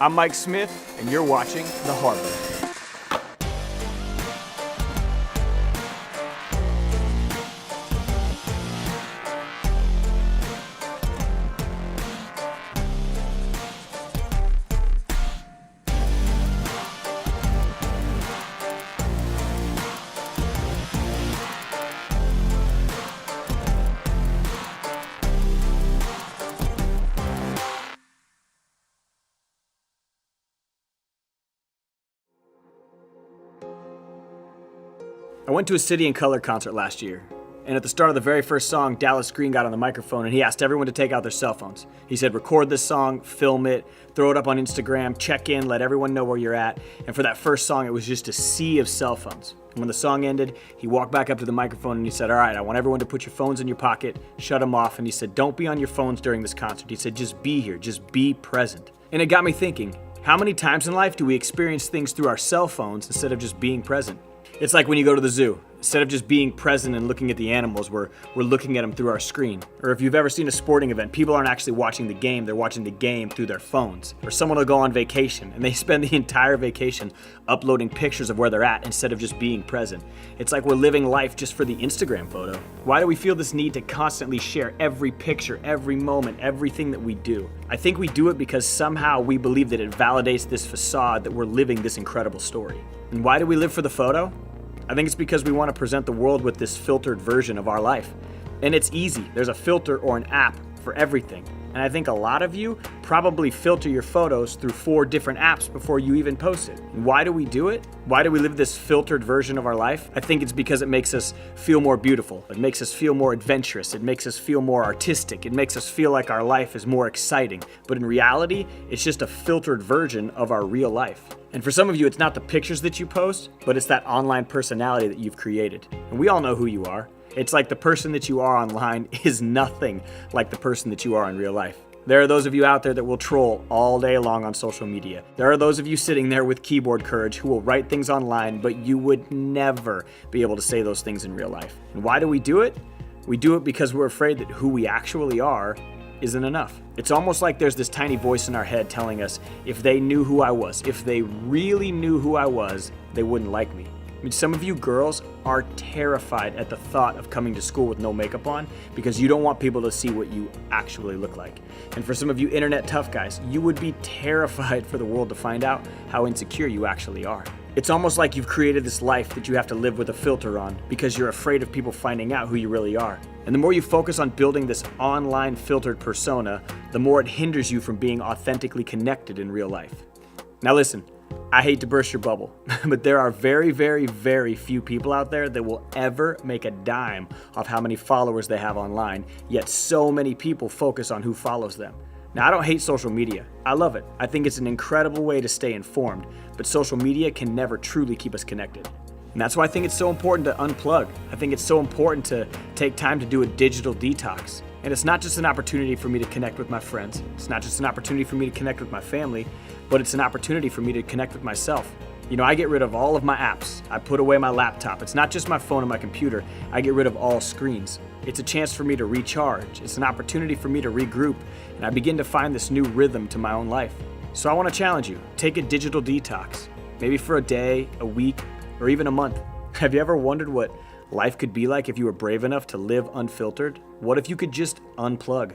I'm Mike Smith, and you're watching The Harbor. I went to a City and Color concert last year, and at the start of the very first song, Dallas Green got on the microphone and he asked everyone to take out their cell phones. He said, record this song, film it, throw it up on Instagram, check in, let everyone know where you're at. And for that first song, it was just a sea of cell phones. And when the song ended, he walked back up to the microphone and he said, all right, I want everyone to put your phones in your pocket, shut them off. And he said, don't be on your phones during this concert. He said, just be here, just be present. And it got me thinking, how many times in life do we experience things through our cell phones instead of just being present? It's like when you go to the zoo. Instead of just being present and looking at the animals, we're looking at them through our screen. Or if you've ever seen a sporting event, people aren't actually watching the game, they're watching the game through their phones. Or someone will go on vacation and they spend the entire vacation uploading pictures of where they're at instead of just being present. It's like we're living life just for the Instagram photo. Why do we feel this need to constantly share every picture, every moment, everything that we do? I think we do it because somehow we believe that it validates this facade that we're living this incredible story. And why do we live for the photo? I think it's because we want to present the world with this filtered version of our life. And it's easy. There's a filter or an app for everything. And I think a lot of you probably filter your photos through 4 different apps before you even post it. And why do we do it? Why do we live this filtered version of our life? I think it's because it makes us feel more beautiful. It makes us feel more adventurous. It makes us feel more artistic. It makes us feel like our life is more exciting. But in reality, it's just a filtered version of our real life. And for some of you, it's not the pictures that you post, but it's that online personality that you've created. And we all know who you are. It's like the person that you are online is nothing like the person that you are in real life. There are those of you out there that will troll all day long on social media. There are those of you sitting there with keyboard courage who will write things online, but you would never be able to say those things in real life. And why do we do it? We do it because we're afraid that who we actually are isn't enough. It's almost like there's this tiny voice in our head telling us if they knew who I was, if they really knew who I was, they wouldn't like me. I mean, some of you girls are terrified at the thought of coming to school with no makeup on because you don't want people to see what you actually look like. And for some of you internet tough guys, you would be terrified for the world to find out how insecure you actually are. It's almost like you've created this life that you have to live with a filter on because you're afraid of people finding out who you really are. And the more you focus on building this online filtered persona, the more it hinders you from being authentically connected in real life. Now listen, I hate to burst your bubble, but there are very, very, very few people out there that will ever make a dime off how many followers they have online, yet so many people focus on who follows them. Now, I don't hate social media. I love it. I think it's an incredible way to stay informed, but social media can never truly keep us connected. And that's why I think it's so important to unplug. I think it's so important to take time to do a digital detox. And it's not just an opportunity for me to connect with my friends. It's not just an opportunity for me to connect with my family, but it's an opportunity for me to connect with myself. You know, I get rid of all of my apps. I put away my laptop. It's not just my phone and my computer. I get rid of all screens. It's a chance for me to recharge. It's an opportunity for me to regroup. And I begin to find this new rhythm to my own life. So I want to challenge you. Take a digital detox. Maybe for a day, a week, or even a month. Have you ever wondered what life could be like if you were brave enough to live unfiltered? What if you could just unplug?